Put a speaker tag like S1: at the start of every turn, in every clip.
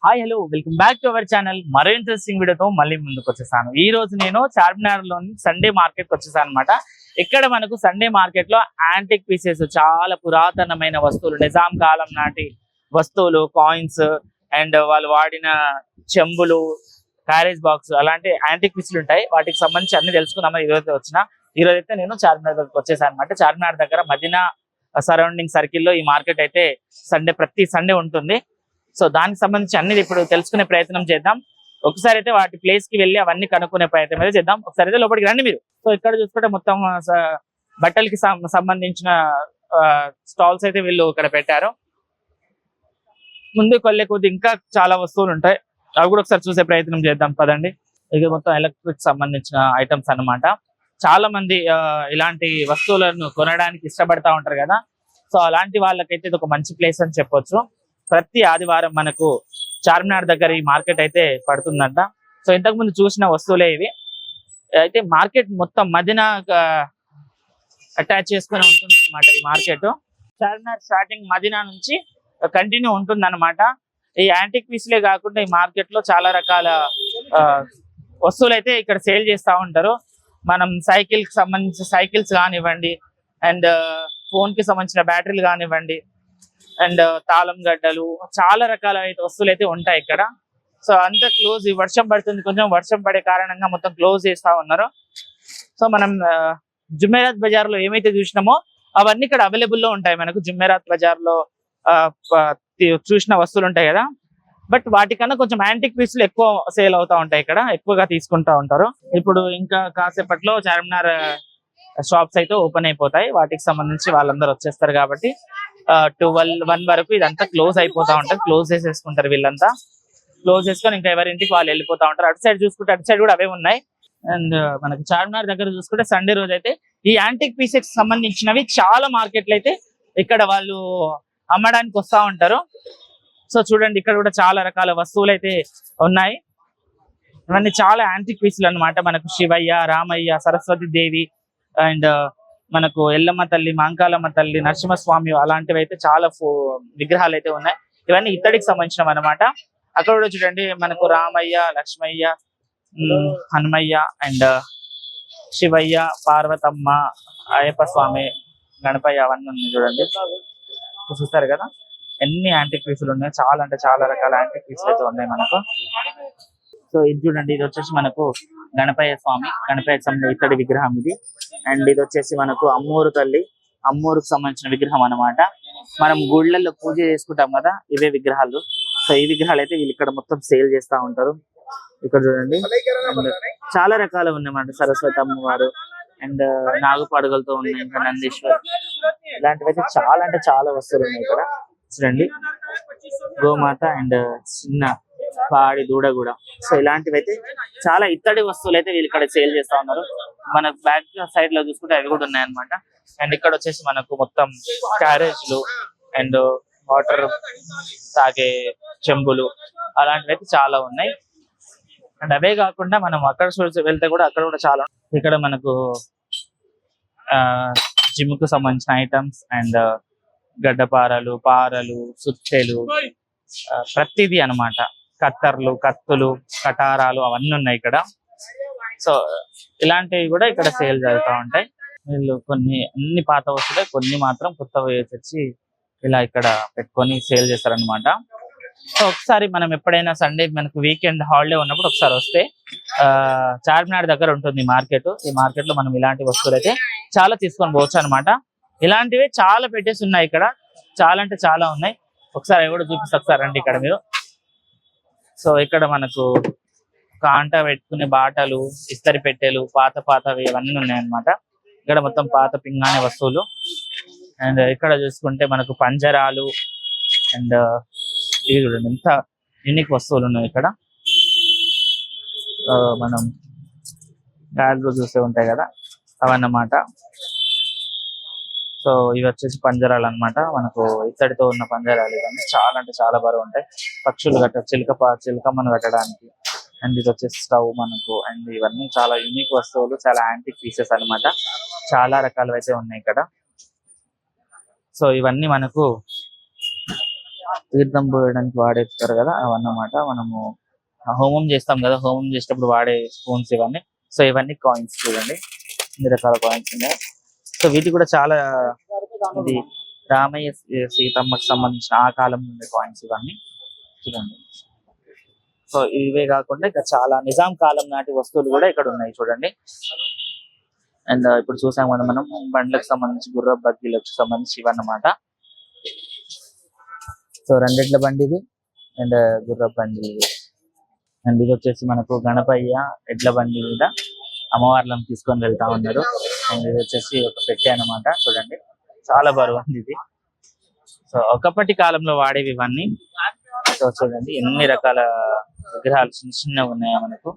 S1: Hi hello welcome back to our channel. మరో interesting వీడియోతో మళ్ళీ ముందుకు వచ్చేసాను. ఈ రోజు నేను చార్మినార్ లోని సండే మార్కెట్ కి వచ్చేసాను అనమాట. ఇక్కడ మనకు సండే మార్కెట్ లో యాంటిక్ పీసెస్, చాలా పురాతనమైన వస్తువులు, నిజాం కాలం నాటి వస్తువులు, కాయిన్స్ అండ్ వాళ్ళు వాడిన చెంబులు, క్యారేజ్ బాక్స్ అలాంటి యాంటిక్ పీసులు ఉంటాయి. వాటికి సంబంధించి అన్ని తెలుసుకుందామని ఈ రోజు అయితే నేను చార్మినార్ దగ్గరకు వచ్చేసాను అనమాట. చార్మినార్ దగ్గర మదీనా సరౌండింగ్ సర్కిల్ లో ఈ మార్కెట్ అయితే ప్రతి సండే ఉంటుంది. సో దానికి సంబంధించి అన్ని ఇప్పుడు తెలుసుకునే ప్రయత్నం చేద్దాం. ఒకసారి అయితే వాటి ప్లేస్ కి వెళ్ళి అవన్నీ కనుక్కునే ప్రయత్నం అయితే చేద్దాం. ఒకసారి అయితే లోపలికి రండి మీరు. సో ఇక్కడ చూసుకుంటే మొత్తం బట్టలకి సంబంధించిన స్టాల్స్ అయితే వీళ్ళు ఇక్కడ పెట్టారు. ముందుకు వెళ్ళే కొద్ది ఇంకా చాలా వస్తువులు ఉంటాయి, అవి కూడా ఒకసారి చూసే ప్రయత్నం చేద్దాం పదండి. ఇది మొత్తం ఎలక్ట్రిక్ సంబంధించిన ఐటమ్స్ అన్నమాట. చాలా మంది ఇలాంటి వస్తువులను కొనడానికి ఇష్టపడతా ఉంటారు కదా. సో అలాంటి వాళ్ళకైతే ఇది ఒక మంచి ప్లేస్ అని చెప్పొచ్చు. ప్రతి ఆదివారం మనకు చార్మినార్ దగ్గర ఈ మార్కెట్ అయితే పడుతుందంట. సో ఇంతకు ముందు చూసిన వస్తువులే ఇవి. అయితే మార్కెట్ మొత్తం మదీనా అటాచ్ చేసుకుని ఉంటుంది అనమాట. ఈ మార్కెట్ చార్మినార్ స్టార్టింగ్ మదీనా నుంచి కంటిన్యూ ఉంటుంది అనమాట. ఈ యాంటిక్ పీస్లే కాకుండా ఈ మార్కెట్ లో చాలా రకాల వస్తువులు అయితే ఇక్కడ సేల్ చేస్తూ ఉంటారు. మనం సైకిల్ కి సంబంధించిన సైకిల్స్ కానివ్వండి, అండ్ ఫోన్ కి సంబంధించిన బ్యాటరీలు కానివ్వండి, అండ్ తాళం గడ్డలు, చాలా రకాల వస్తువులు అయితే ఉంటాయి ఇక్కడ. సో అంతా క్లోజ్. ఈ వర్షం పడుతుంది, కొంచెం వర్షం పడే కారణంగా మొత్తం క్లోజ్ చేస్తా ఉన్నారు. సో మనం జుమేరాత్ బజార్ లో ఏమైతే చూసినామో అవన్నీ ఇక్కడ అవైలబుల్ లో ఉంటాయి మనకు. జుమేరాత్ బజార్ లో చూసిన వస్తువులు ఉంటాయి కదా, బట్ వాటికన్నా కొంచెం యాంటిక్ పీసులు ఎక్కువ సేల్ అవుతా ఉంటాయి, ఇక్కడ ఎక్కువగా తీసుకుంటా ఉంటారు. ఇప్పుడు ఇంకా కాసేపట్లో చార్మినార్ షాప్స్ అయితే ఓపెన్ అయిపోతాయి. వాటికి సంబంధించి వాళ్ళందరూ వచ్చేస్తారు కాబట్టి 12-1 వరకు ఇదంతా క్లోజ్ అయిపోతా ఉంటుంది. క్లోజ్ చేసేసుకుంటారు వీళ్ళంతా. క్లోజ్ చేసుకొని ఇంకా ఎవరింటికి వాళ్ళు వెళ్ళిపోతా ఉంటారు. అటు సైడ్ చూసుకుంటే అటు సైడ్ కూడా అవే ఉన్నాయి. అండ్ మనకి చార్మినార్ దగ్గర చూసుకుంటే సండే రోజు అయితే ఈ యాంటిక్ పీసెస్ సంబంధించినవి చాలా మార్కెట్లు అయితే ఇక్కడ వాళ్ళు అమ్మడానికి వస్తా ఉంటారు. సో చూడండి, ఇక్కడ కూడా చాలా రకాల వస్తువులు అయితే ఉన్నాయి. ఇవన్నీ చాలా యాంటిక్ పీసులు అనమాట. మనకు శివయ్య, రామయ్య, సరస్వతి దేవి అండ్ మనకు ఎల్లమ్మ తల్లి, మాంకాలమ్మ తల్లి, నరసింహస్వామి అలాంటివి అయితే చాలా విగ్రహాలు అయితే ఉన్నాయి. ఇవన్నీ ఇత్తడికి సంబంధించినవి అనమాట. అక్కడ కూడా చూడండి మనకు రామయ్య, లక్ష్మయ్య, హనుమయ్య అండ్ శివయ్య, పార్వతమ్మ, అయ్యప్ప స్వామి, గణపయ్య అవన్నీ ఉన్నాయి చూడండి. చూస్తారు కదా ఎన్ని యాంటిక్ పీసులు ఉన్నాయి. చాలా అంటే చాలా రకాల యాంటిక్ పీసులు అయితే ఉన్నాయి మనకు. సో ఇది చూడండి, ఇది వచ్చేసి మనకు గణపయ్య స్వామి, గణపయ్యకి సంబంధించిన ఇత్తడి విగ్రహం ఇది. అండ్ ఇది వచ్చేసి మనకు అమ్మూరు తల్లి, అమ్మూరుకు సంబంధించిన విగ్రహం అనమాట. మనం గుళ్ళల్లో పూజ చేసుకుంటాం కదా, ఇవే విగ్రహాలు. సో ఈ విగ్రహాలు అయితే వీళ్ళు ఇక్కడ మొత్తం సేల్ చేస్తా ఉంటారు. ఇక్కడ చూడండి చాలా రకాలు ఉన్నాయన్నమాట. సరస్వతి అమ్మవారు అండ్ నాగు పడుగలతో ఉన్నాయి, ఇంకా నందీశ్వర్, ఇలాంటివి అయితే చాలా అంటే చాలా వస్తువులు ఉన్నాయి ఇక్కడ. చూడండి గోమాత అండ్ చిన్న పాడి దూడ కూడా. సో ఇలాంటివి అయితే చాలా ఇత్తడి వస్తువులు అయితే వీళ్ళు ఇక్కడ సేల్ చేస్తా ఉన్నారు. మన బ్యాక్ సైడ్ లో చూసుకుంటే అవి కూడా ఉన్నాయన్నమాట. అండ్ ఇక్కడ వచ్చేసి మనకు మొత్తం క్యారేజ్లు అండ్ వాటర్ తాగే చెంబులు అలాంటివి అయితే చాలా ఉన్నాయి. అండ్ అవే కాకుండా మనం అక్కడ వెళ్తే కూడా అక్కడ కూడా చాలా ఇక్కడ మనకు జిమ్ కు సంబంధించిన ఐటమ్స్ అండ్ గడ్డపారలు, పారలు, సుత్తెలు, ప్రతిదీ అన్నమాట. కత్తర్లు, కత్తులు, కటారాలు అవన్నీ ఉన్నాయి ఇక్కడ. సో ఇలాంటివి కూడా ఇక్కడ సేల్ జరుగుతూ ఉంటాయి. వీళ్ళు అన్ని పాత వస్తువులే, కొన్ని మాత్రం కొత్తవి తెచ్చి ఇలా ఇక్కడ పెట్టుకొని సేల్ చేస్తారనమాట. సో ఒకసారి మనం ఎప్పుడైనా సండే మనకు వీకెండ్ హాలిడే ఉన్నప్పుడు ఒకసారి వస్తే చార్మినార్ దగ్గర ఉంటుంది మార్కెట్. ఈ మార్కెట్ లో మనం ఇలాంటి వస్తువులు అయితే చాలా తీసుకొని పోవచ్చు అనమాట. ఇలాంటివి చాలా పెట్టేసి ఉన్నాయి ఇక్కడ, చాలా అంటే చాలా ఉన్నాయి. ఒకసారి అవి కూడా చూపిస్తారు రండి ఇక్కడ మీరు. సో ఇక్కడ మనకు కాంట పెట్టుకునే బాటలు, ఇస్తరి పెట్టెలు, పాతవి ఇవన్నీ ఉన్నాయన్నమాట. ఇక్కడ మొత్తం పాత పింగాణి వస్తువులు. అండ్ ఇక్కడ చూసుకుంటే మనకు పంజరాలు అండ్ ఇవి చూడండి ఎంత యూనిక్ వస్తువులు ఉన్నాయి ఇక్కడ. మనం గాలిలో చూసే ఉంటాయి కదా అవన్నమాట. సో ఇవి వచ్చేసి పంజరాలు అనమాట. మనకు ఇత్తడితో ఉన్న పంజరాలు. ఇవన్నీ చాలా అంటే చాలా బరువు ఉంటాయి. పక్షులు చిలకమ్మను కట్టడానికి. అండ్ ఇది వచ్చేసి స్టవ్ మనకు. అండ్ ఇవన్నీ చాలా యూనిక్ వస్తువులు, చాలా యాంటిక్ పీసెస్ అనమాట. చాలా రకాలు అయితే ఉన్నాయి ఇక్కడ. సో ఇవన్నీ మనకు తీర్థం పోయడానికి వాడేస్తారు కదా అవన్నమాట. మనము హోమం చేస్తాం కదా, హోమం చేసేటప్పుడు వాడే స్పూన్స్ ఇవన్నీ. సో ఇవన్నీ కాయిన్స్ చూడండి, ఇన్ని రకాల కాయిన్స్ ఉన్నాయి. సో వీటి కూడా చాలా, ఇది రామయ్య సీతమ్మకి సంబంధించిన ఆ కాలం నుండి కాయిన్స్ ఇవన్నీ చూడండి. సో ఇవే కాకుండా ఇంకా చాలా నిజాం కాలం నాటి వస్తువులు కూడా ఇక్కడ ఉన్నాయి చూడండి. అండ్ ఇప్పుడు చూసాం కదా మనం బండ్లకు సంబంధించి, గుర్ర బగ్గీలకు సంబంధించి ఇవన్నమాట. సో రెండిట్ల బండి ఇది అండ్ గుర్ర బండి ఇది. అండ్ ఇది వచ్చేసి మనకు గణపయ్య ఎడ్ల బండి మీద అమ్మవార్లను తీసుకొని వెళ్తా ఉన్నారు. అండ్ ఇది వచ్చేసి ఒక పెట్టె అన్నమాట చూడండి, చాలా బరువు ఉంది ఇది. సో ఒకప్పటి కాలంలో వాడేవి ఇవన్నీ. సో చూడండి ఎన్ని రకాల విగ్రహాలు చిన్న చిన్నగా ఉన్నాయా మనకు.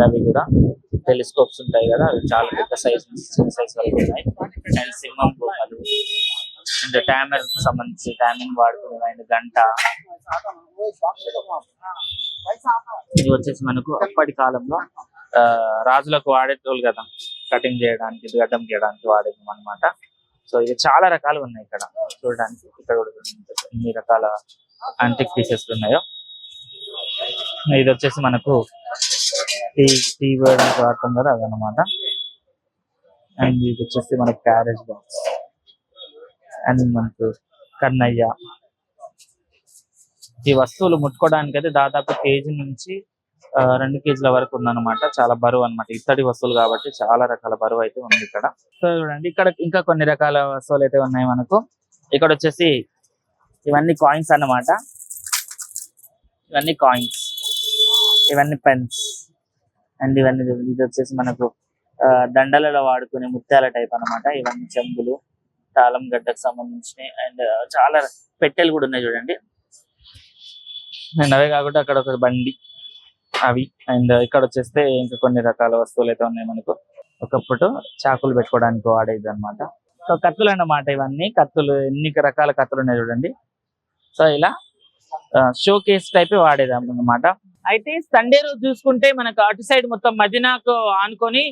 S1: అవి కూడా టెలిస్కోప్స్ ఉంటాయి కదా, అవి చాలా పెద్ద సైజ్ నుంచి చిన్న సైజ్ వరకు ఉన్నాయి. అండ్ సింహం బొమ్మలు అండ్ టామర్ సంబంధించి టామింగ్ వాడుకునే అండ్ గంట. ఇది వచ్చేసి మనకు అప్పటి కాలంలో రాజులకు వాడేటోళ్ళు కదా, కటింగ్ చేయడానికి, గడ్డం చేయడానికి వాడేది అనమాట. సో ఇవి చాలా రకాలు ఉన్నాయి ఇక్కడ చూడడానికి. ఇక్కడ కూడా ఎన్ని రకాల యాంటిక్ పీసెస్ ఉన్నాయో. ఇది వచ్చేసి మనకు టీ వేయడానికి వాడతాం కదా అదనమాట. అండ్ ఇది వచ్చేసి మనకు క్యారేజ్ బాక్స్. అండ్ మనకు కన్నయ్య. ఈ వస్తువులు ముట్టుకోవడానికి అయితే దాదాపు కేజీ నుంచి 2 కేజీల వరకు ఉందన్నమాట. చాలా బరువు అన్నమాట, ఇత్తడి వస్తువులు కాబట్టి చాలా రకాల బరువు అయితే ఉంది ఇక్కడ. సో చూడండి ఇక్కడ ఇంకా కొన్ని రకాల వస్తువులు అయితే ఉన్నాయి మనకు. ఇక్కడ వచ్చేసి ఇవన్నీ కాయిన్స్ అన్నమాట. ఇవన్నీ కాయిన్స్, ఇవన్నీ పెన్స్. అండ్ ఇవన్నీ ఇది వచ్చేసి మనకు దండలలో వాడుకునే ముత్యాల టైప్ అన్నమాట. ఇవన్నీ చెంబులు, తాళం గడ్డకు సంబంధించినవి. అండ్ చాలా పెట్టెలు కూడా ఉన్నాయి చూడండి. అండ్ అవే కాకుండా అక్కడ ఒక బండి అవి. అండ్ ఇక్కడ వచ్చేస్తే ఇంకా కొన్ని రకాల వస్తువులు అయితే ఉన్నాయి మనకు. ఒకప్పుడు చాకులు పెట్టుకోవడానికి వాడేది అనమాట. సో కత్తులు అన్నమాట ఇవన్నీ. కత్తులు ఎన్ని రకాల కత్తులు ఉన్నాయి చూడండి. సో ఇలా షో కేస్ టైప్ వాడేది అన్నమాట. అయితే సండే రోజు చూసుకుంటే మనకు అటు సైడ్ మొత్తం మదీనాకు ఆనుకొని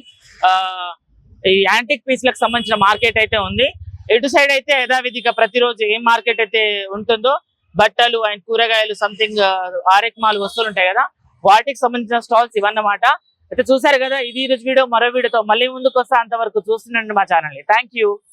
S1: ఈ యాంటిక్ పీస్లకు సంబంధించిన మార్కెట్ అయితే ఉంది. ఇటు సైడ్ అయితే యథావిధిగా ప్రతిరోజు ఏం మార్కెట్ అయితే ఉంటుందో బట్టలు అండ్ కూరగాయలు సంథింగ్ ఆరెక్మాల్ వస్తువులు ఉంటాయి కదా, వాటికి సంబంధించిన స్టాల్స్ ఇవన్నమాట. అయితే చూసారు కదా, ఇది ఈరోజు వీడియో. మరో వీడియోతో మళ్ళీ ముందుకు వస్తా. అంతవరకు చూస్తుండండి మా ఛానల్ ని. Thank you.